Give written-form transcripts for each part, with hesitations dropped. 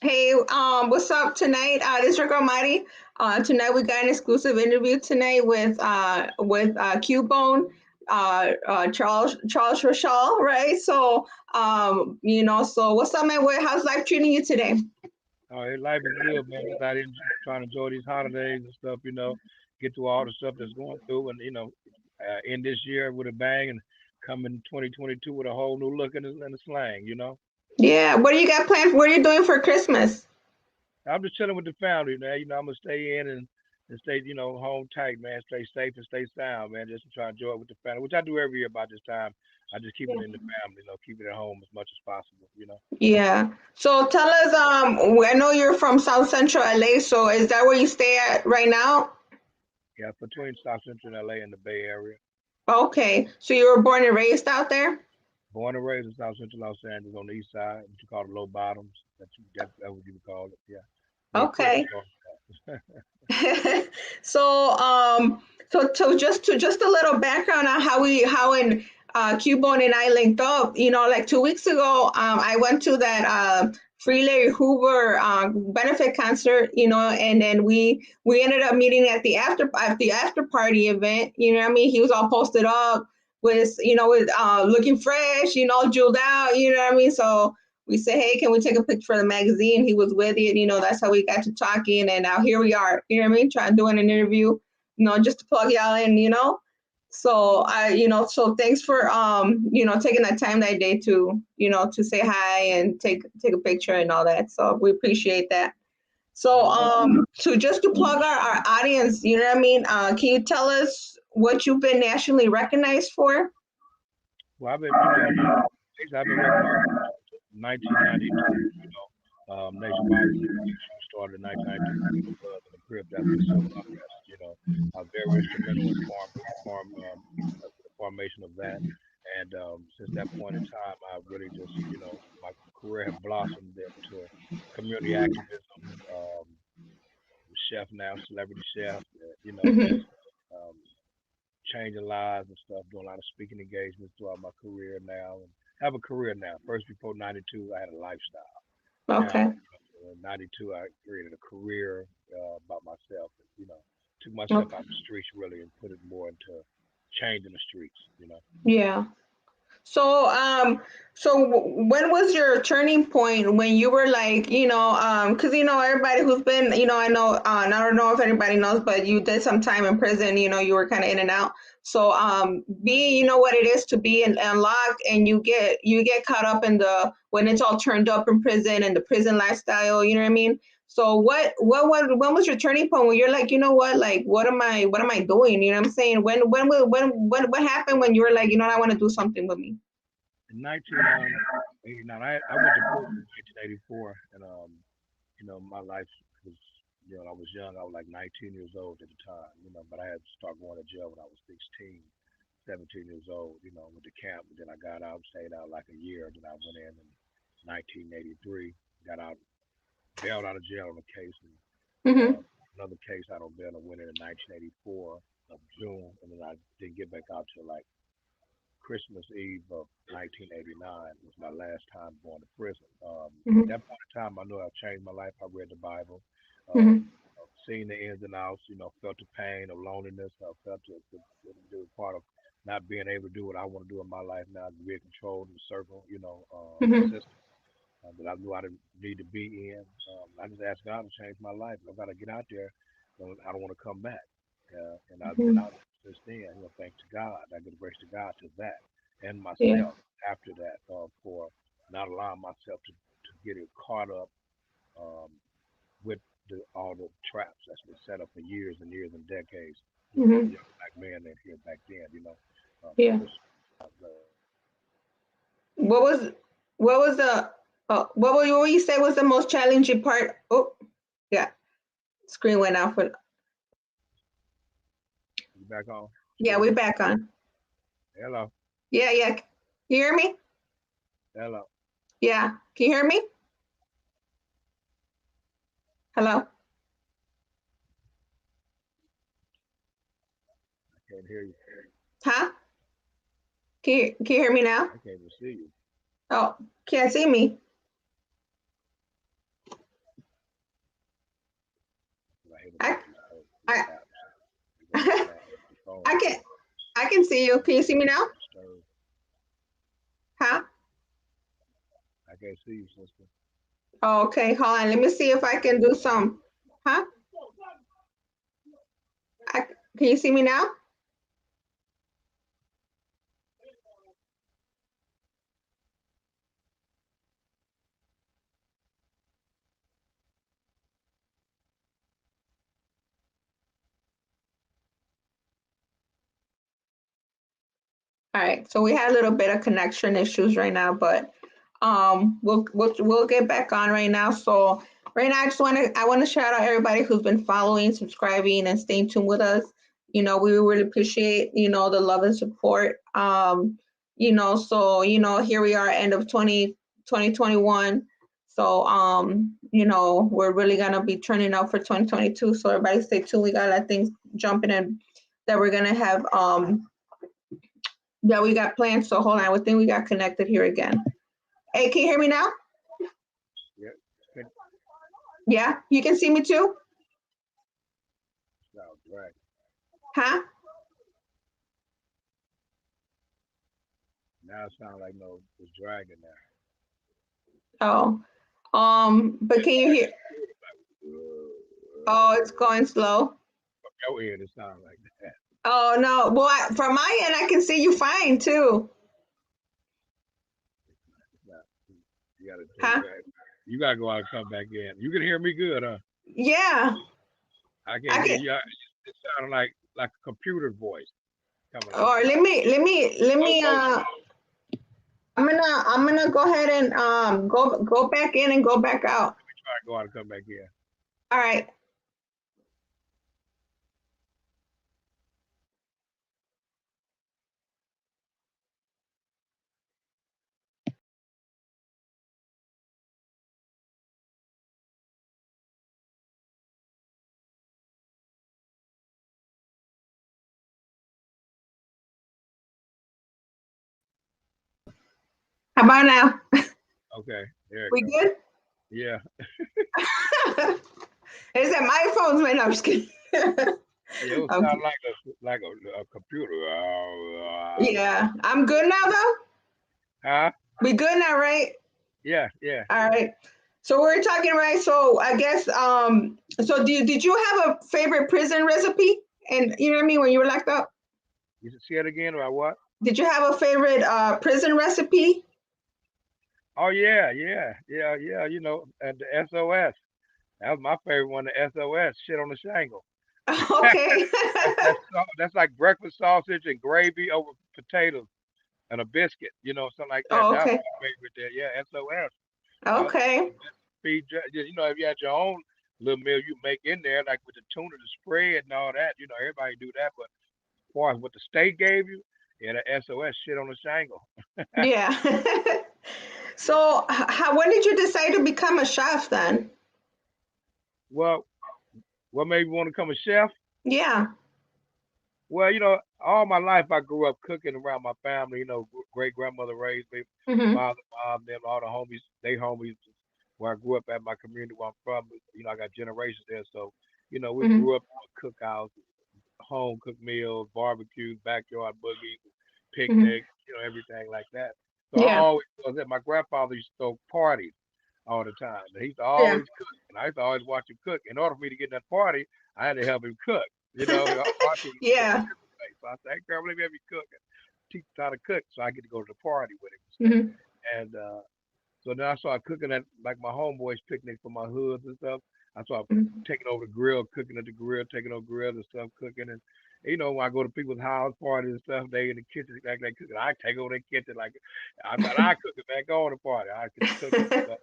Hey, what's up tonight? This is your girl Mighty. Tonight we got an exclusive interview tonight with Cubone, Charles Rachal, right? So what's up, man? How's life treating you today? Oh, life is good, man. Just out here trying to enjoy these holidays and stuff, get through all the stuff that's going through and, end this year with a bang and come in 2022 with a whole new look and a slang. Yeah, what do you got planned? What are you doing for Christmas? I'm just chilling with the family, man. I'm going to stay in and stay, home tight, man. Stay safe and stay sound, man. Just to try to enjoy it with the family, which I do every year about this time. I just keep it in the family, keep it at home as much as possible. Yeah. So tell us, I know you're from South Central LA, so is that where you stay at right now? Yeah, between South Central LA and the Bay Area. Okay, so you were born and raised out there? Born and raised in South Central Los Angeles on the east side, what you call the low bottoms. That's what you would call it. Yeah. Real quick. Okay. So, just a little background on how in Cubone and I linked up. Like 2 weeks ago, I went to that Free Larry Hoover benefit concert. And then we ended up meeting at the after party event. You know what I mean? He was all posted up with looking fresh. Jeweled out. You know what I mean? So we said, hey, can we take a picture for the magazine? He was with it. That's how we got to talking. And now here we are, you know what I mean? Trying doing an interview, just to plug y'all in. So thanks for, taking that time that day to say hi and take a picture and all that. So we appreciate that. So, No, no. so just to plug our audience, you know what I mean? Can you tell us what you've been nationally recognized for? Well, I've been recognized since 1992. Nationwide recognition started in 1992 with the Plugg and the Crib after the Civil Unrest. I was very instrumental in the formation of that. And since that point in time, I really just, my career had blossomed into community activism, chef now, celebrity chef, Hmm. just um, changing lives and stuff, doing a lot of speaking engagements throughout my career now, and have a career now. First, before '92, I had a lifestyle. Now, Okay. in '92, I created a career about myself. And, took myself Okay. out the streets really and put it more into changing the streets. Yeah. So, when was your turning point when you were like, because everybody who's been, I know, and I don't know if anybody knows, but you did some time in prison. You were kind of in and out. So, being, what it is to be unlocked, and you get caught up in the when it's all turned up in prison and the prison lifestyle. You know what I mean? So, what when was your turning point when you're like, what, like, what am I doing? You know what I'm saying? When what happened when you were like, I want to do something with me? In 1989, I went to prison in 1984, and my life was, I was young. I was like 19 years old at the time, but I had to start going to jail when I was 16, 17 years old. Went to camp, and then I got out, stayed out like a year. Then I went in 1983, got out, bailed out of jail on a case, and Mm-hmm. uh, another case out on bail. I went in 1984 of June, and then I didn't get back out till like Christmas Eve of 1989 was my last time going to prison. At Mm-hmm. that point in time, I knew I changed my life. I read the Bible, Mm-hmm. seen the ins and outs, felt the pain of loneliness. I felt the part of not being able to do what I want to do in my life now, being controlled and circle, Mm-hmm. system that I knew I didn't need to be in. I just asked God to change my life. I got to get out there. I don't want to come back. And I've been Mm-hmm. out since then. Thanks to God. I give grace to God to that and Yeah. myself after that for not allowing myself to get it caught up um, with all the traps that's been set up for years and years and decades. For Mm-hmm. young black men in here back then. Yeah. Especially What was what was the what you say was the most challenging part? Oh, yeah. Screen went out for. you back on. Yeah, Still we're there? back on. Hello, Yeah, yeah. Can you hear me? hello. Yeah. Can you hear me? Hello? I can't hear you. Huh? Can you hear me now? I can't even see you. Oh, can't see me. hate I about these I apps. They go so fast. The phone I will can I can see you. Can you see me now? disturb. Huh? I can't see you, sister. Oh, okay, hold on. Let me see if I can do some. Huh? I, can you see me now? All right. So we had a little bit of connection issues right now, but we'll get back on right now. So right now I want to shout out everybody who's been following, subscribing, and staying tuned with us. We really appreciate the love and support. So here we are, end of 2021. So we're really gonna be turning out for 2022. So everybody stay tuned. We got a lot of things jumping in that we're gonna have that we got planned. So hold on, I think we got connected here again. Hey, can you hear me now? Yeah. Can Yeah, you can see me too? sound right. Huh? Now it sounds like no it's dragging now. Oh, but can you hear? Oh, it's going slow. From your ear it sounds like that. Oh no, well, from my end, I can see you fine too. It's not, you gotta take Huh? that. You gotta go out and come back in. You can hear me good, huh? Yeah, I can't I hear can. you. It sounded like a computer voice coming out Or there. let me. Go. I'm gonna go ahead and go back in and go back out. Try to go out and come back in. All right. How about now? Okay, there it We go. good? Yeah, Is that my phone's man? I'm just kidding. yeah. It was Okay. sound like a computer. Yeah, I'm good now though. Huh? We good now, right? Yeah, yeah, All yeah. right. So we're talking, right? So I guess so did you have a favorite prison recipe? And you know what I mean when you were locked up? You should say it again about what? Did you have a favorite prison recipe? Oh yeah, yeah, yeah, yeah. You know, and the SOS. That was my favorite one. The SOS. Shit on the shangle. Okay. That's like breakfast sausage and gravy over potatoes and a biscuit. You know, something like that. Oh, That was okay. my favorite there. Yeah, SOS. That was Okay. feed. You know, if you had your own little meal you make in there, like with the tuna, the spread and all that. You know, everybody do that. But as far as what the state gave you, yeah, the SOS shit on the shangle. Yeah. So how when did you decide to become a chef then? Well, what made me want to become a chef? Yeah. Well, you know, all my life I grew up cooking around my family. You know, great grandmother raised me, Mhm. father, mom, them, all the homies, they homies. Where I grew up at my community where I'm from, you know, I got generations there. So, you know, we Mhm. grew up on cookouts, home cooked meals, barbecues, backyard boogies, Mhm. picnics, you know, everything like that. So I Yeah. always was that. My grandfather used to throw parties all the time. And he used to Yeah. always cook, and I used to always watch him cook. In order for me to get in that party, I had to help him cook. You know, watch him Yeah. participate. So I said, "Hey, girl, let me have you cook and teach him how to cook, so I get to go to the party with him and stuff." Mhm. And so then I started cooking at like my homeboys' picnic for my hoods and stuff. I started Mhm. taking over the grill, cooking at the grill, taking over grills and stuff, cooking. And you know, when I go to people's house parties and stuff, they in the kitchen like they cooking. I take over their kitchen like I thought I cook it back on the party. I get to cooking. But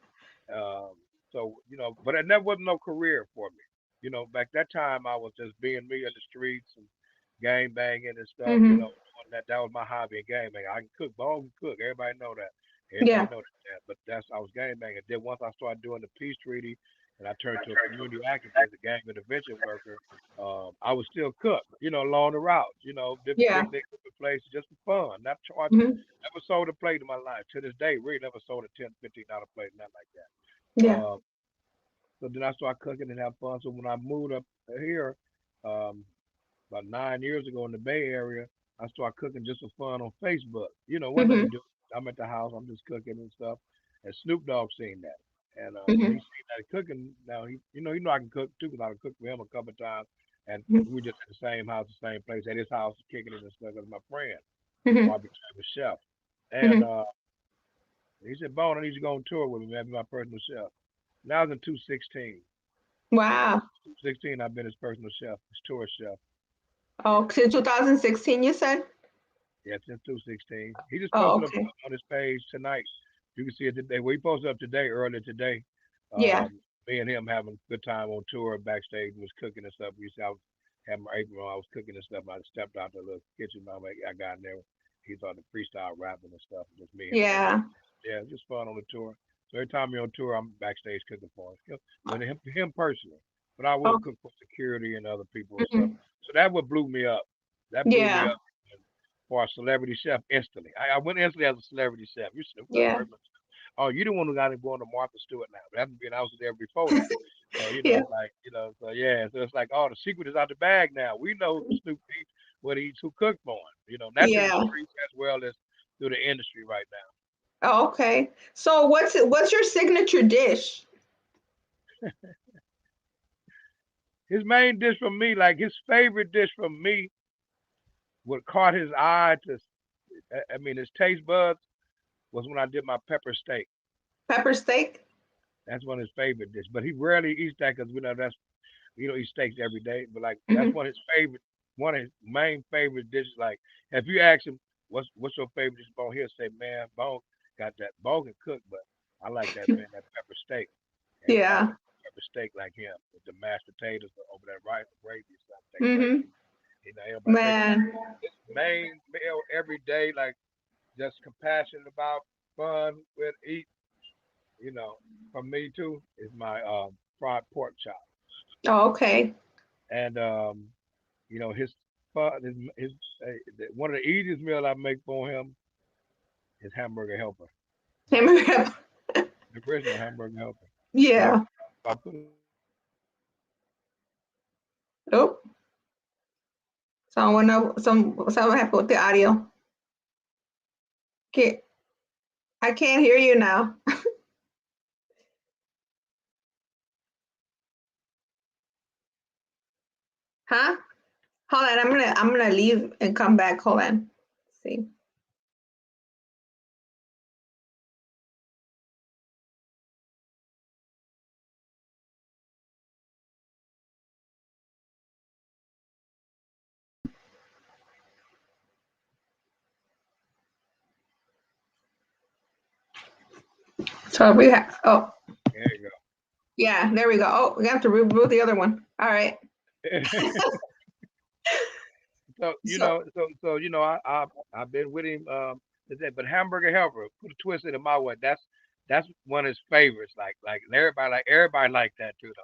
um, so you know, but it never wasn't no career for me. You know, back that time I was just being me in the streets and game banging and stuff. You know, Mhm. doing that was my hobby in game banging. I can cook, but I can cook. Everybody know that. Everybody Yeah. know that. But that's I was game banging. Then once I started doing the peace treaty and I turned to a community activist, a gang intervention worker, I would still cook. You know, along the routes. You know, different Yeah. picnics, different places, just for fun. Not charging. Mhm. Never sold a plate in my life. To this day, really never sold a $10, $15 plate, nothing like that. Yeah. So then I started cooking and have fun. So when I moved up here, um, about 9 years ago in the Bay Area, I started cooking just for fun on Facebook. Wasn't nothing Mm-hmm. to do. I'm at the house, I'm just cooking and stuff. And Snoop Dogg seen that. And when he Mm-hmm. seen that cooking, now he know I can cook too, because I cooked for him a couple of times. And Mm-hmm. we were just at the same house, the same place, at his house, kicking it and stuff. As my friend, Mm-hmm. so I became a chef. And Mm-hmm. he said, "Bone, I need you to go on tour with me, man, be my personal chef." Now it's in 2016. So Wow. 2016, I've been his personal chef, his tour chef. Oh, Yeah. since 2016, you said? Yeah, since 2016. He just Oh, posted up okay. on his page tonight. You can see it today. Well, he posted up today, earlier today. Yeah. Me and him having a good time on tour backstage, was cooking and stuff. You see, I was having my apron on. I was cooking and stuff. I stepped out the little kitchen. I got in there. He started freestyle rapping and stuff. Just me and him cooking. Yeah. Yeah, it was just fun on the tour. So every time you're on tour, I'm backstage cooking for him. But him personally. But I will Oh, cook for security and other people and stuff. mhm. So that what blew me up. That blew me Yeah. up for a celebrity chef instantly. I went instantly as a celebrity chef. You said, "Who's Yeah. personal chef?" Oh, you the one who got to go on to Martha Stewart now. But I haven't been out there before that. So Yeah. it's like so yeah. So it's like, oh, the secret is out the bag now. We know Snoop eats what he eats, who cooked for him. And that's in the Yeah. streets as well as through the industry right now. Oh, okay. So what's your signature dish? His main dish from me, like his favorite dish from me, what caught his eye to, I mean, his taste buds was when I did my pepper steak. Pepper steak? That's one of his favorite dishes. But he rarely eats that because we know that's eat steaks every day. But like that's Hmm. one of his main favorite dishes. Like if you ask him what's your favorite dish, Bone, he'll say, "Man, Bone got that. Bone can cook, but I like that pepper steak." And everybody Yeah. wants pepper steak like him with the mashed potatoes over that rice gravy and stuff. Take Hmm. crazy. Everybody. But Man. his main meal every day, like just compassionate about, fun with eat. You know, from me too, is my fried pork chop. Oh, okay. And his one of the easiest meal I make for him is hamburger helper. You know, Hamburger. the original hamburger helper. So Yeah. I put it on there. Oh, someone happened with the audio. Can't, I can't hear you now. Huh? Hold on. I'm gonna leave and come back. Hold on. See. So we have. Oh, There you yeah. There we go. Oh, we have to reboot the other one. All right. go. so you So know, so so you know, I've been with him today, but hamburger helper, put a twist in it my way. That's one of his favorites. Everybody like that too though.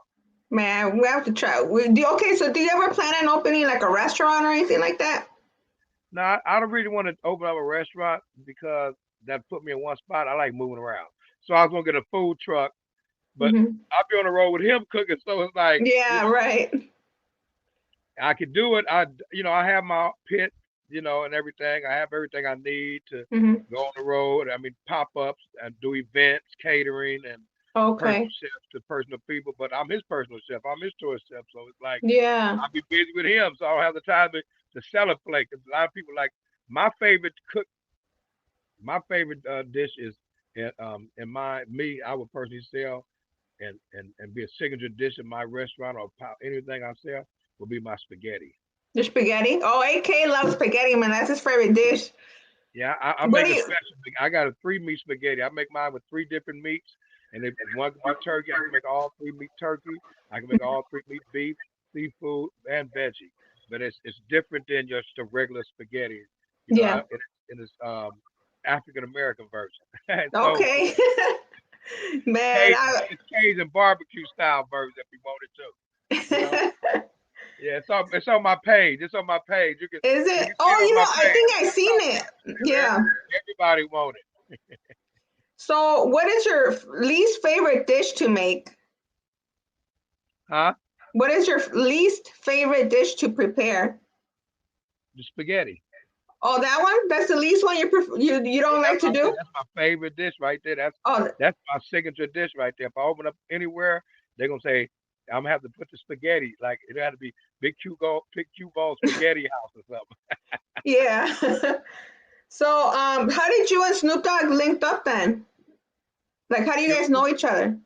man, we have to try. Okay, so do you ever plan on opening like a restaurant or anything like that? Now I don't really want to open up a restaurant because that put me in one spot. I like moving around. So I was gonna get a food truck, but Hmm. I'll be on the road with him cooking. So it's like, Yeah, right. I could do it. I have my pit, and everything. I have everything I need to Hmm. go on the road. I mean, pop ups and do events, catering, and personal Okay. chefs to personal people. But I'm his personal chef. I'm his tour chef. So it's like Yeah. I'll be busy with him, so I don't have the time to sell a plate. 'Cause a lot of people like my favorite cook. My favorite dish is, in my me. I would personally sell and be a signature dish in my restaurant or anything I sell will be my spaghetti. The spaghetti. Oh, AK loves spaghetti, man. That's his favorite dish. Yeah, I What make do a you? special. I got a three meat spaghetti. I make mine with three different meats, and if one can be turkey, I can make all three meat turkey. I can make all three meat beef, seafood, and veggie. But it's different than just the regular spaghetti. Yeah. It is African American version. And so Okay. Man, Cajun, it's Cajun barbecue style version if you want it to. You know. Yeah, it's on my page. It's on my page. is You it? can see Oh, it on my I page. think It's I on seen top. it. Yeah, Yeah. everybody want it. So, what is your least favorite dish to make? Huh? What is your least favorite dish to prepare? The spaghetti. Oh, that one? That's the least one you Yeah, don't that's like to what I said. do? That's my favorite dish right there. Oh, That's my signature dish right there. If I open up anywhere, they're gonna say I'm gonna have to put the spaghetti. Like it had to be big cue ball spaghetti house or something. yeah. So, how did you and Snoop Dogg linked up then? Like, how do you It guys was, know each other?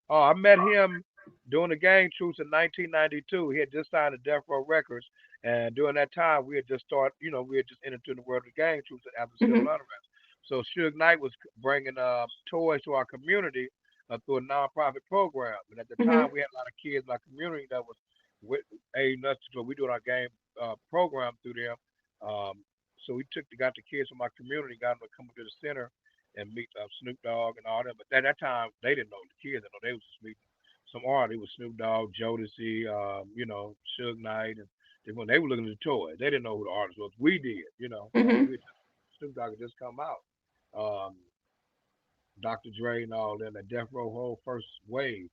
oh, I met him during the gang troops in 1992. He had just signed to Death Row Records, and during that time, we had just started. We had just entered into the world of the gang troops after civil Mm-hmm. unrest. So Suge Knight was bringing toys to our community through a nonprofit program, and at the time, Mm-hmm. we had a lot of kids in our community that was with aiding us. So we doing our game program through them. Um, so we got the kids from our community, got them to come to the center and meet Snoop Dogg and all them. But at that time, they didn't know the kids. Didn't know they was just meeting some artists. It was Snoop Dogg, Jodeci, Suge Knight, and when they were looking at the toys, they didn't know who the artist was. We did, Mm-hmm. we had Snoop Dogg had just come out. Um, Dr. Dre and all them, that Death Row whole first wave.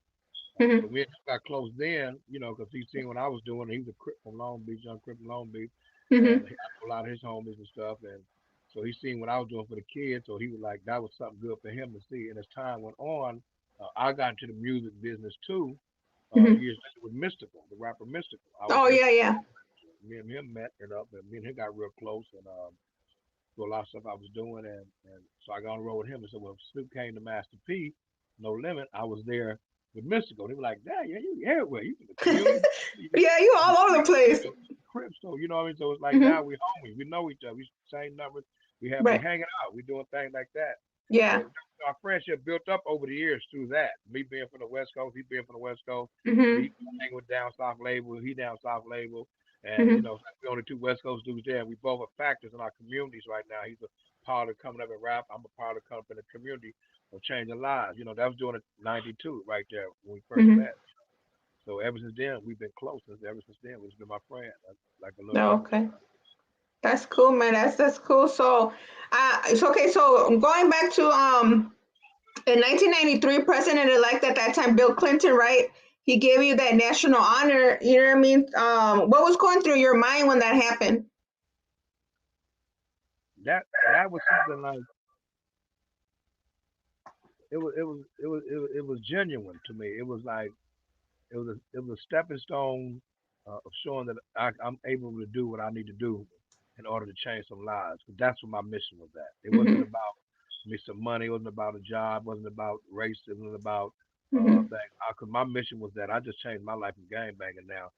So Mm-hmm. we got close then, because he seen what I was doing. He was a Crip from Long Beach, young Crip from Long Beach, and Mm-hmm. I know a lot of his homies and stuff. And so he seen what I was doing for the kids. So he was like, that was something good for him to see. And as time went on, I got into the music business too. Mm-hmm. Years later with Mystical, the rapper Mystical. I was Oh, yeah, Mystical. yeah. Me and him met and up, and me and him got real close. And do a lot of stuff I was doing, and so I got on the road with him. And so when Snoop came to Master P, No Limit, I was there with Mystical. They were like, "Dad, yeah, you everywhere. You in the community, Yeah, you you all over the place. Crib." So you know what I mean. So it's like now Mm-hmm. we homies. We know each other. We same numbers. We Right. hanging out. We doing things like that. Yeah. So our friendship built up over the years through that. Me being from the West Coast, he being from the West Coast. Mm-hmm. Me hanging with down south label, he down south label. And Mm-hmm. we only two West Coast dudes there. And we both are factors in our communities right now. He's a part of coming up and rap. I'm a part of coming up in the community of changing lives. That was doing it '92 right there when we first Mm-hmm. met. So ever since then, we've been close. Ever since then, he's been my friend, like a little No, brother. okay. That's cool, man. That's cool. So, it's okay. So going back to in 1993, President-elect at that time, Bill Clinton, right? He gave you that national honor. You know what I mean? What was going through your mind when that happened? That was something like it was genuine to me. It was like it was a stepping stone of showing that I'm able to do what I need to do in order to change some lives. That's what my mission was. At it wasn't Mm-hmm. about me some money. It wasn't about a job. It wasn't about race. It wasn't about Mm-hmm. things. Because my mission was that I just changed my life in game banging. Now,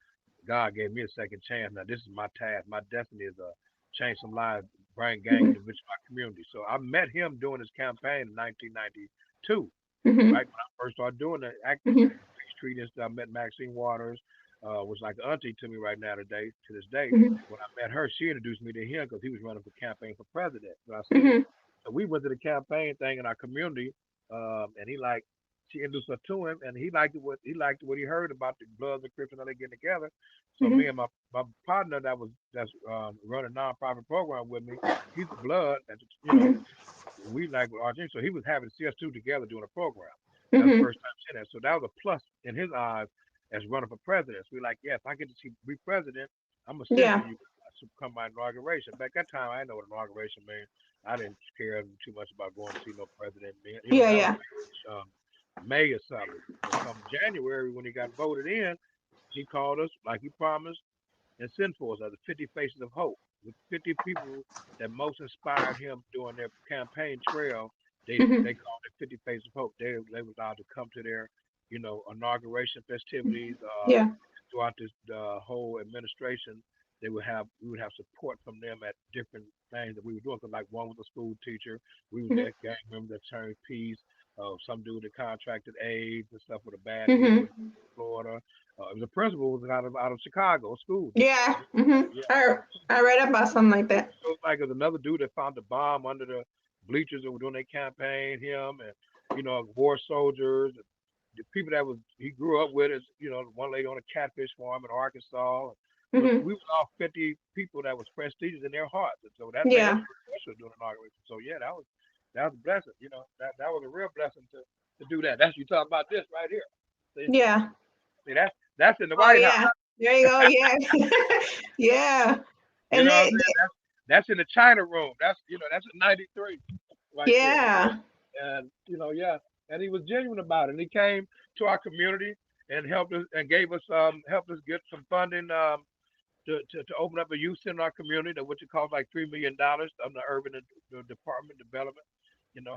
God gave me a second chance. Now this is my task. My destiny is to change some lives, bring gang Mm-hmm. and enrich my community. So I met him during his campaign in 1992, Mm-hmm. right when I first started doing the activism, Mm-hmm. peace treaty and stuff. I met Maxine Waters, was like an auntie to me right now today, to this day. Mm-hmm. When I met her, she introduced me to him because he was running for campaign for president. So I seen him. Mm-hmm. So we went to the campaign thing in our community, and she introduced her to him, and he liked what he heard about the Bloods and Crips and how they getting together. So me and my partner that's running a nonprofit program with me, he's a Blood, and Mm-hmm. we like with Argentina. So he was having CS2 together doing a program. That's the Mm-hmm. first time seeing that. So that was a plus in his eyes as running for president. So we're like, yeah, if I get to be president, I'm gonna send Yeah. for you to come my inauguration. Back that time, I didn't know what inauguration meant. I didn't care too much about going to see no president. Yeah. That was Yeah. May or something. But come January when he got voted in, he called us like he promised and sent for us as the 50 Faces of Hope. The 50 people that most inspired him during their campaign trail, Mm-hmm. they called it 50 Faces of Hope. They were allowed to come to their, inauguration festivities. Yeah. Throughout the whole administration, we would have support from them at different things that we were doing. Cause like one was a school teacher, we was Mm-hmm. that gang member that turned peace. Some dude that contracted AIDS and stuff with a bad deal with Mm-hmm. Florida. It was a principal who was out of Chicago, a school teacher. Yeah. Mm-hmm. Yeah, I so I read about something like that. so it's like there's another dude that found a bomb under the bleachers and were doing their campaign. Him and war soldiers, the people that was he grew up with is one lady on a catfish farm in Arkansas. But Mm-hmm. we was all 50 people that was prestigious in their hearts, and so that made us Yeah. feel special doing inauguration. So yeah, that was a blessing. That was a real blessing to do that. That's you talking about this right here. See, Yeah. see, That's in the Oh White House. yeah. There you go. Yeah. Yeah. You And know what I'm saying? That's in the China room. That's a 93 right there. yeah. And yeah. And he was genuine about it. And he came to our community and helped us and gave us helped us get some funding to open up a youth center in our community, that which it cost like $3 million on the urban department development,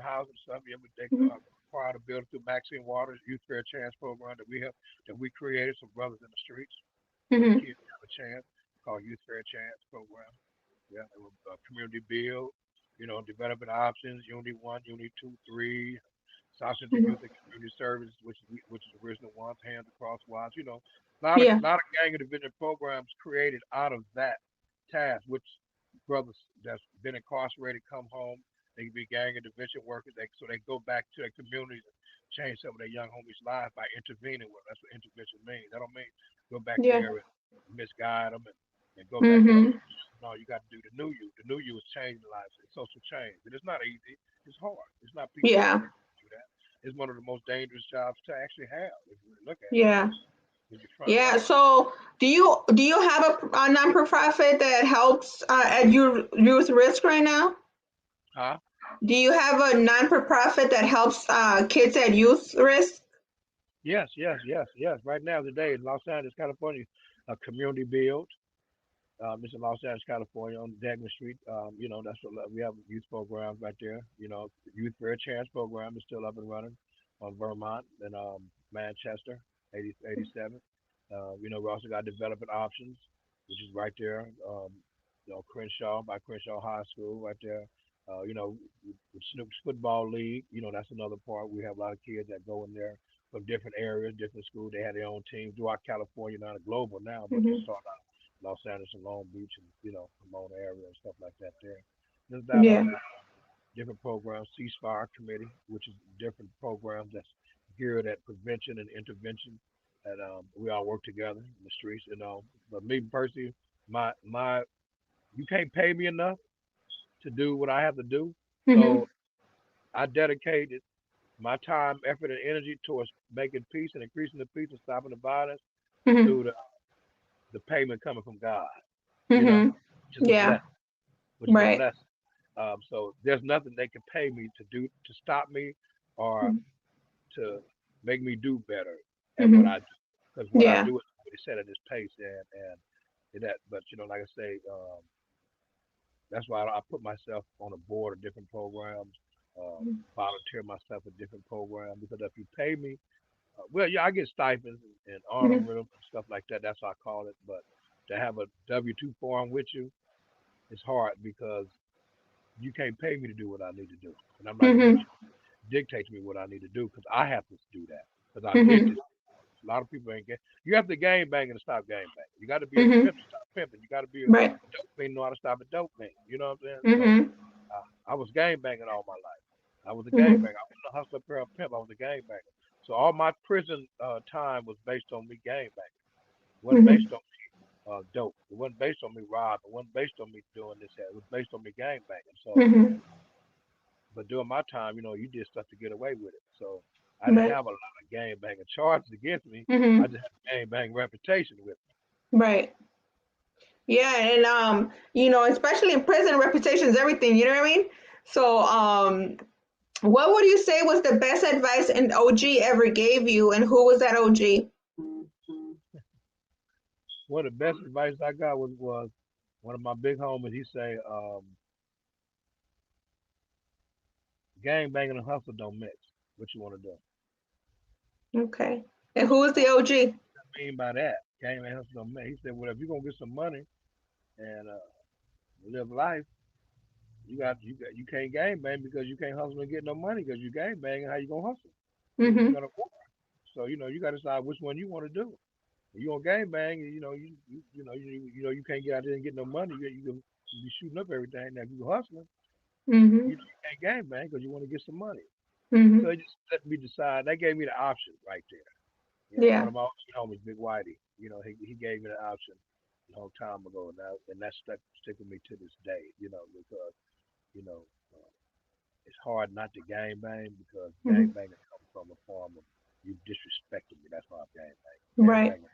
housing stuff. Yeah, they Mhm. acquired a building through Maxine Waters Youth Fair Chance program that we created. Some brothers in the streets, the Mhm. kids have a chance, called Youth Fair Chance program. Yeah, it was community build, development options, Unity One, Unity Two, Three, South Central Mhm. Youth and Community Service, which is the original ones, Hands Across Watch. Yeah. A lot of gang intervention programs created out of that task, which brothers that's been incarcerated come home. They can be gang intervention workers, so they go back to their communities and change some of their young homies' lives by intervening with them. That's what intervention means. That don't mean go back Yeah. there and misguide them and go back to the Mhm. old you. No, you got to do the new you. The new you is changing lives. It's social change. And it's not easy. It's hard. It's not people don't Yeah. want to do that. It's one of the most dangerous jobs to actually have if you really look at it. Yeah. Is your front Yeah. line. So, do you have a non-profit that helps at your youth risk right now? Huh? Do you have a non-profit that helps kids at youth risk? Yes, yes, yes, yes. Right now, today in Los Angeles, California, a community build. It's in Los Angeles, California, on Dagman Street. That's what we have youth programs right there. Youth Fair Chance program is still up and running on Vermont and Manchester, 87. We also got development options, which is right there. Crenshaw by Crenshaw High School, right there. With Snoop's football league. That's another part. We have a lot of kids that go in there from different areas, different schools. They have their own teams throughout California, not a global now, but just Mhm. start out Los Angeles and Long Beach and Pomona area and stuff like that there. There's about Yeah. different programs, ceasefire committee, which is different programs that's geared at prevention and intervention, and we all work together in the streets. But me personally, my you can't pay me enough to do what I have to do, Mhm. so I dedicated my time, effort, and energy towards making peace and increasing the peace and stopping the violence Mhm. through the payment coming from God. Mhm. Which is a Yeah. blessing. Which is a Right. blessing. So there's nothing they can pay me to do to stop me or to make me do better at what Mhm. I do. Because what I Yeah. do is already set at this pace, and that. But like I say, that's why I put myself on a board of different programs, volunteer myself at different programs. Because if you pay me, well, yeah, I get stipends and Mhm. honorarium and stuff like that. That's what I call it. But to have a W-2 form with you, it's hard because you can't pay me to do what I need to do, and I'm not gonna let Mhm. you dictate to me what I need to do because I have to do that because I did Mhm. this. A lot of people ain't get. You have to game banging to stop game banging. You got to be a Mhm. pimp to stop pimping. You got to be a Right. dope fiend to know how to stop a dope fiend. You know what I'm saying? So Mhm. I was game banging all my life. I was a game Mhm. banger. I wasn't a hustler, prayer, pimp. I was a game banger. So all my prison time was based on me game banging. It wasn't Mhm. based on dope. It wasn't based on me robbing. It wasn't based on me doing this. It was based on me game banging. So Mhm. but during my time, you did stuff to get away with it. So I didn't Right. have a lot of gang banging charges against me. I Mhm. just had a gang bang reputation with Right. Yeah, and especially in prison, reputation's everything. You know what I mean? So, what would you say was the best advice an OG ever gave you, and who was that OG? me. One of the best advice I got was one of my big homies. He say, gang banging and hustle don't mix. What you want to do? Okay. And who was the OG? What I mean by that, gang banging and hustle don't mix. He said, well, if you're gonna get some money and live life, you can't gang bang because you can't hustle and get no money because you gang banging. How you gonna hustle? You're Mhm. gonna work. So you got to decide which one you want to do. You on game bang, you can't get out there and get no money. You can be shooting up everything. Now if you hustling, Mhm. you can't game bang because you want to get some money. So Mhm. it just let me decide. That gave me the option right there. One Yeah. of my homies, Big Whitey, he gave me the option a long time ago, and that stick with me to this day. Because you know it's hard not to game bang because Mhm. gang banging comes from a form of you disrespecting me. That's why I'm gang banging. Gang Right. banging.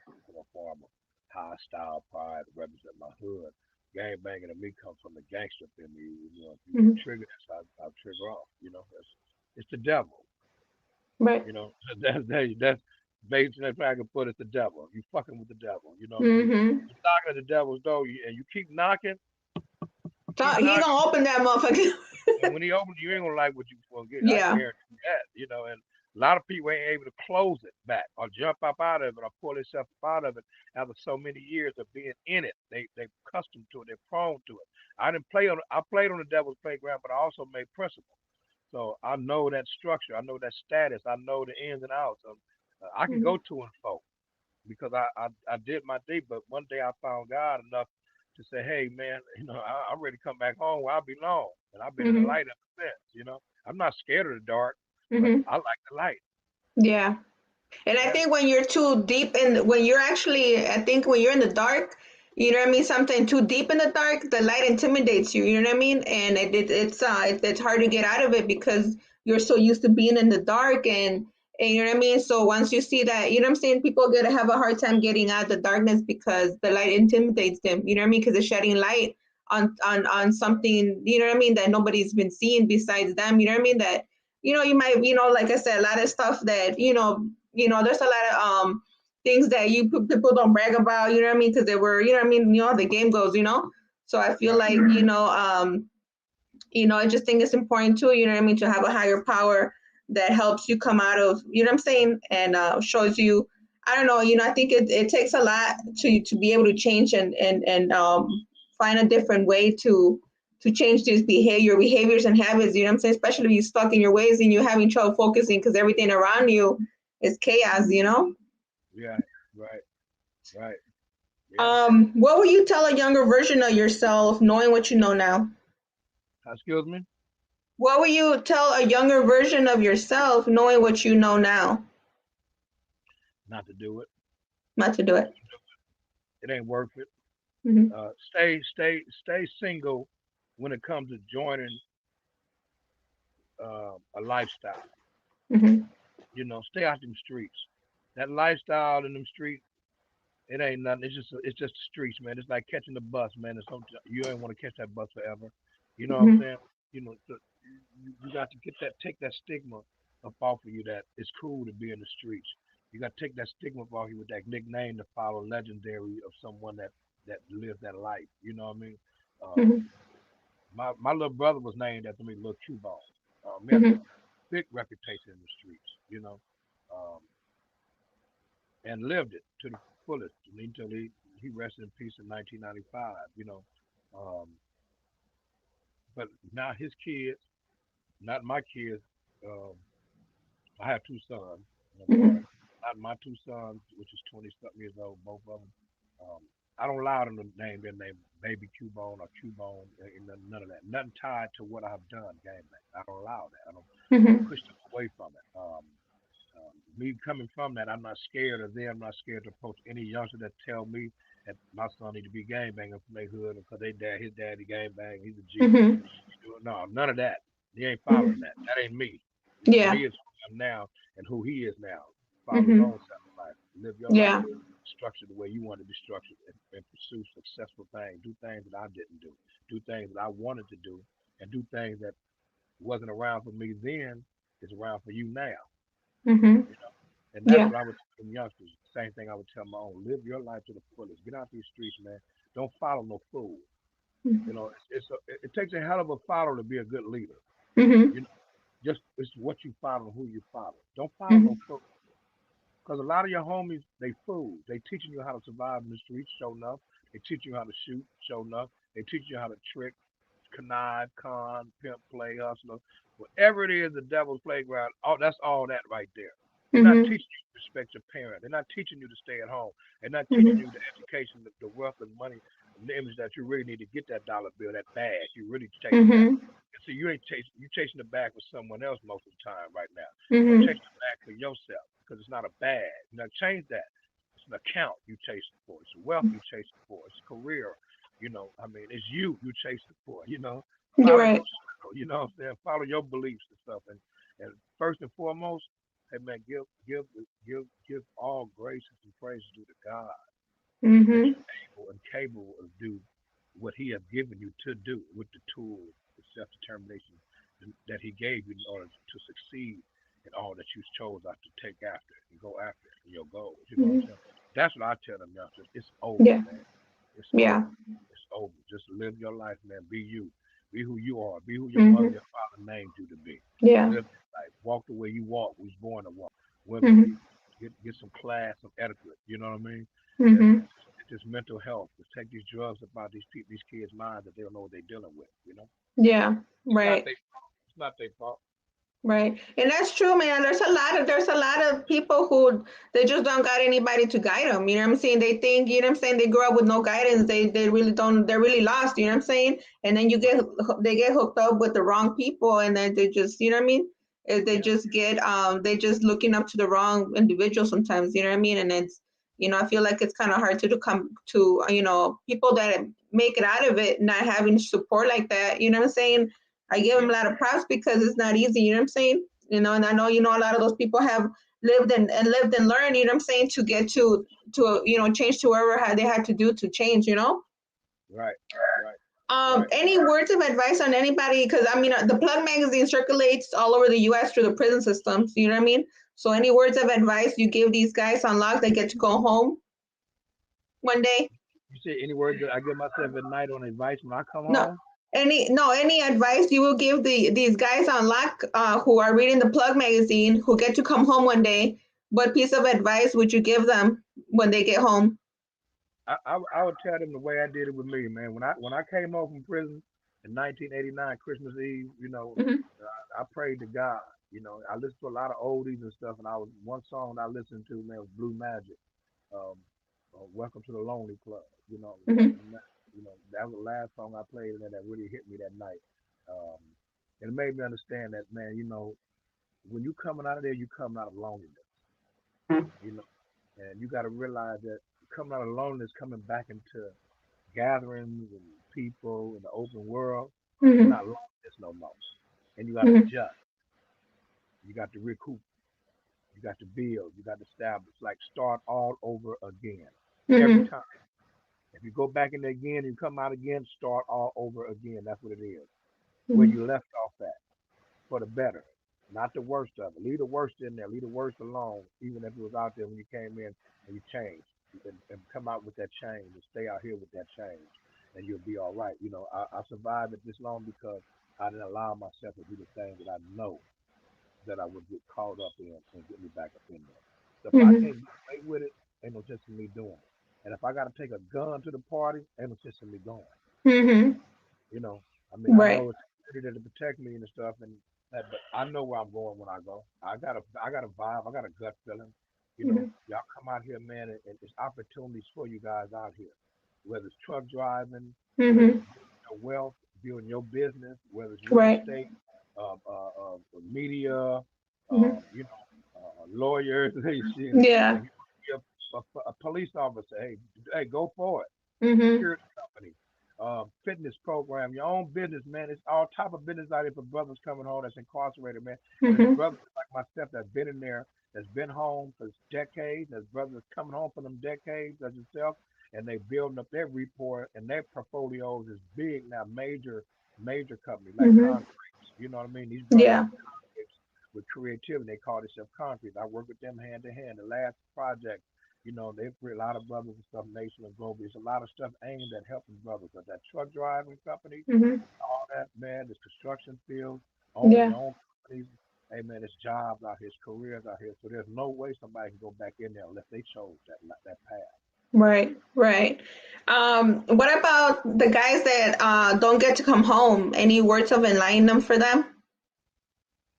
form of high style pride to represent my hood. Gang banging to me comes from the gangster in me. You know, if you Hmm. trigger this, I'll trigger off. You know, it's the devil. Right. You know, that's basically if I can put it, the devil. You fucking with the devil. You know, Mm-hmm. you knocking at the devil's door, and you So keep he knocking. gonna open that motherfucker. And when he opens, you ain't gonna like what you gonna get. I Yeah. guarantee that. You know, and a lot of people ain't able to close it back or jump up out of it or pull themselves up out of it after so many years of being in it. They accustomed to it. They're prone to it. I played on the devil's playground, but I also made principles. So I know that structure. I know that status. I know the ins and outs. I can Mm-hmm. go to and fro because I did my deed. But one day I found God enough to say, hey man, I'm ready to come back home where I belong, and I've been in the Mm-hmm. light ever since. I'm not scared of the dark, but Mm-hmm. I like the light. Yeah. And I Yeah, think when you're too deep in, when you're actually, I think when you're in the dark, you know what I mean? Something too deep in the dark, the light intimidates you. You know what I mean? And it's hard to get out of it because you're so used to being in the dark, and you know what I mean. So once you see that, you know what I'm saying, people get to have a hard time getting out of the darkness because the light intimidates them. You know what I mean? Because it's shedding light on something. You know what I mean, that nobody's been seeing besides them. You know what I mean? That you might, like I said, a lot of stuff that there's a lot of things that people don't brag about, you know what I mean, because they were, you know what I mean, how the game goes. So I feel right. like, I just think it's important too, you know what I mean, to have a higher power that helps you come out of, you know what I'm saying, and shows you, I don't know, I think it takes a lot to be able to change and find a different way to change these behaviors and habits, you know what I'm saying, especially if you're stuck in your ways and you're having trouble focusing because everything around you is chaos. Yeah, right, right. Yeah. What would you tell a younger version of yourself knowing what you know now? Excuse me. What would you tell a younger version of yourself knowing what you know now? Not to do it. Not to do it. It ain't worth it. Hmm. Stay single when it comes to joining a lifestyle. Hmm. Stay out them streets. That lifestyle in them streets, it ain't nothing. It's just the streets, man. It's like catching the bus, man. You ain't want to catch that bus forever. You know what I'm Hmm. saying? So you got to take that stigma up off of you that it's cool to be in the streets. You got to take that stigma off you with that nickname to follow legendary of someone that lived that life. You know what I mean? Um, Hmm. my little brother was named after me, Little Q-Ball. He had a Hmm. big reputation in the streets. Um, and lived it to the fullest until he rested in peace in 1995. Um, but now his kids, not my kids. Um, I have two sons and a daughter. Hmm. Not my two sons, which is 20 something years old, both of them. Um, I don't allow them to name their name Baby Cubone or Cubone, and none of that. Nothing tied to what I've done, game bang. I don't allow that. I Hmm. push them away from it. Me coming from that, I'm not scared of them. I'm not scared to approach any youngster that tell me that my son need to be gang banging from their hood because his daddy gang bang. He's a G. Hmm. No, none of that. He ain't following Hmm. that. That ain't me. Yeah. Me is who I am now and who he is now. Follow your Hmm. own self life. Live your life. Yeah. Structure the way you want to be structured and pursue successful things. Do things that I didn't do. Do things that I wanted to do. And do things that wasn't around for me then is around for you now. Hmm. And that's Yeah. what I would tell them youngsters. Same thing I would tell my own. Live your life to the fullest. Get out these streets, man. Don't follow no fool. It takes a hell of a follower to be a good leader. Hmm. You know, just it's what you follow and who you follow. Don't follow no Hmm. fool. Because a lot of your homies, they fools. They teaching you how to survive in the streets, show enough. They teach you how to shoot, show enough. They teach you how to trick, connive, con, pimp, play, hustler. Whatever it is, the devil's playground, that's all that right there. They're not Hmm. teaching you to respect your parent. They're not teaching you to stay at home. They're not teaching Hmm. you the education, the wealth and money, and the image that you really need to get that dollar bill, that bag. You really chasing that. Hmm. And so you chasing the bag for someone else most of the time right now. Don't Hmm. chase the bag for yourself because it's not a bag. Change that. It's an account you chasing for. It's wealth you chasing for. It's career. It's you chasing for. You're Follow right. your circle. You know what I'm saying? Follow your beliefs and stuff. And first and foremost, hey man, give all graces and praises due to God. given you to do with the tools, the self determination that He gave you in order to succeed in all that you chose out to take after and go after in your goals. You know what Mhm. I'm saying? That's what I tell them youngsters. It's over, Yeah. man. It's Yeah. over. It's over. Just live your life, man. Be you. Be who you are. Be who your mother, Mhm. your father named you to be. Yeah. Live your life. Walk the way you walk. Was born to walk. Women, Mhm. get some class, some etiquette. You know what I mean? That Mhm. just mental health. Just take these drugs about these kids' minds that they don't know what they're dealing with. You know, Yeah. it's not Right. their fault. It's not their fault. Right. And that's true, man. There's a lot of people who they just don't got anybody to guide them. You know what I'm saying? They think, you know what I'm saying, they grow up with no guidance. They really don't, they're really lost, you know what I'm saying? And then Right. they get hooked up with the wrong people, and then they just, you know what I mean? They Yeah. just get they just looking up to the wrong individual sometimes, you know what I mean? And it's, I feel like it's kind of hard to come to, people that make it out of it not having support like that, you know what I'm saying? I give Yeah. them a lot of props because it's not easy, you know what I'm saying? And I know, a lot of those people have lived and learned, you know what I'm saying, to get to change to wherever they had to do to change. Right. Right. Right. Any words of advice on anybody? Because I mean, the Plug magazine circulates all over the U.S. through the prison systems. You know what I mean? So, any words of advice you give these guys on lock that get to go home one day? You say any words that I give myself at night on advice when I come No, home? any advice you will give these guys on lock who are reading the Plug magazine who get to come home one day? What piece of advice would you give them when they get home? I would tell them the way I did it with me, man. When I came home from prison in 1989, Christmas Eve, Hmm. I prayed to God. I listened to a lot of oldies and stuff, and I was one song I listened to, man, was Blue Magic. Um, Welcome to the Lonely Club. Hmm. That was the last song I played, and that really hit me that night. Um, and it made me understand that, man. When you coming out of there, you coming out of loneliness. You know, and you got to realize that coming out of loneliness, coming back into gatherings and people in the open world, you're Hmm. not loneliness no more. And you got to Hmm. adjust. You got to recoup. You got to build. You got to establish. Like start all over again every Hmm. time. If you go back in there again and you come out again, start all over again. That's what it is. Where Hmm. you left off at for the better, not the worst of it. Leave the worst in there. Leave the worst alone, even if it was out there when you came in and you changed. And come out with that change and stay out here with that change, and you'll be all right. I survived it this long because I didn't allow myself to do the things that I know that I would get caught up in and get me back up in there. So if I Hmm. can't get away with it, ain't no sense in me doing it. And if I got to take a gun to the party, ain't no sense in me going. Hmm. You know, I mean, I Right. know it's security to protect me and stuff, and that, but I know where I'm going when I go. I got a vibe. I got a gut feeling. Hmm. Y'all come out here, man, and it's opportunities for you guys out here. Whether it's truck driving, whether it's Hmm. building your wealth, building your business, whether it's real Right. estate, media, Hmm. lawyers. Yeah. If you want to be a police officer, hey, go for it. Hmm. Security company, fitness program, your own business, man. It's all type of business out there for brothers coming home that's incarcerated, man. And there's Hmm. brothers like myself that's been in there, that's been home for decades. There's brothers coming home for them decades, as yourself, and they building up their report and their portfolios is big now, major companies like Hmm. Concrete. You know what I mean? These brothers Yeah. with conflicts, with creativity, they call themselves Concrete. I work with them hand to hand. The last project, they've created a lot of brothers and stuff nation and globally. There's a lot of stuff aimed at helping brothers. But that truck driving company, Hmm. all that, man, this construction field, owning Yeah. your own companies, hey, man, it's jobs out here, it's careers out here. So there's no way somebody can go back in there unless they chose that path. Right. Right. What about the guys that don't get to come home? Any words of enlightenment for them?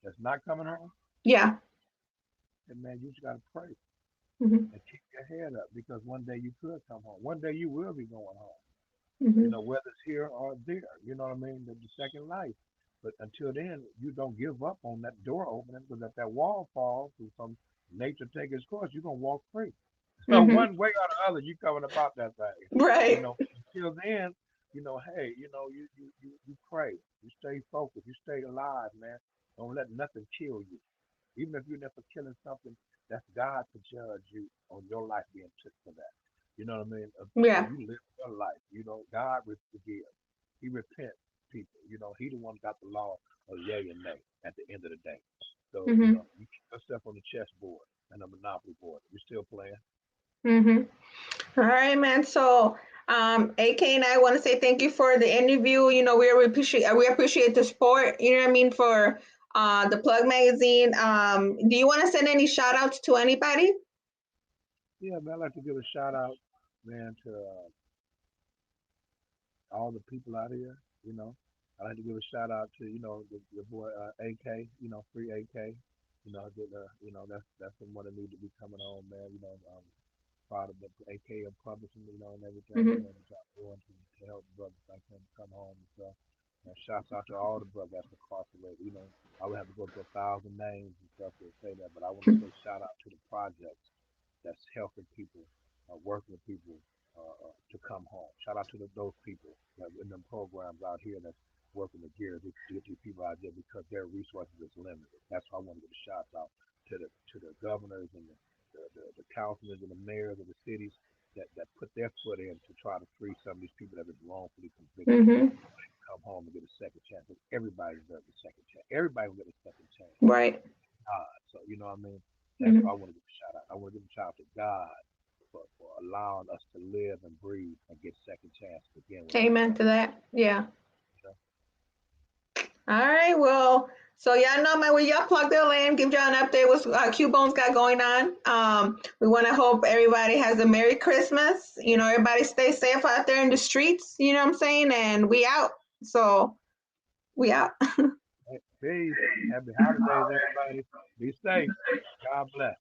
That's not coming home, Yeah. and man, you just got to pray Hmm. and keep your head up because one day you could come home. One day you will be going home. Hmm. Whether it's here or there. You know what I mean? The second life. But until then, you don't give up on that door opening because if that wall falls and some nature take its course, you're gonna walk free. So Hmm. one way or the other, you coming about that thing. You Right. know, until then, hey, you pray, you stay focused, you stay alive, man. Don't let nothing kill you. Even if you're never killing something, that's God to judge you on your life being took for that. You know what I mean? Until Yeah. you live your life, God will forgive. He repent people. You know, he the one got the law of yay and nay at the end of the day. So, you Mm-hmm. know, you keep yourself on the chessboard and the monopoly board. You're still playing. Mm-hmm. All right, man. So, AK and I want to say thank you for the interview. You know, we appreciate the support. You know what I mean for the Plug magazine. Do you want to send any shout outs to anybody? Yeah, man, I'd like to give a shout out, man, to all the people out here. You know, I'd like to give a shout out to, you know, the boy AK, you know, free AK. You know, that's someone that need to be coming home, man. You know, proud of the AK of publishing, you know, and everything, you Mm-hmm. know, that y'all doing to help brothers like him come home and stuff. And shouts out to all the brothers that's incarcerated. You know, I would have to go through 1,000 names and stuff to say that, but I want to say shout out to the projects that's helping people, working with people to come home. Shout out to those people that in them programs out here that's working the gears to get these people out there because their resources is limited. That's why I want to give a shout out to the governors and the councilors and the mayors of the cities that put their foot in to try to free some of these people that have been wrongfully convicted. Mm-hmm. Come home and get a second chance. Because everybody deserves a second chance. Everybody will get a second chance. Right. God. So you know what I mean? That's Mm-hmm. why I want to give a shout out. I want to give a shout out to God for allowing us to live and breathe and get second chance again with other Amen to brothers. that. Yeah. You know? All right. Well, so y'all know, man, we y'all plug their land, give y'all an update what's Q-Bone's got going on. We want to hope everybody has a Merry Christmas. You know, everybody stay safe out there in the streets. You know what I'm saying? And we out. So we out. Hey, peace. Happy holidays, everybody. Be safe. God bless.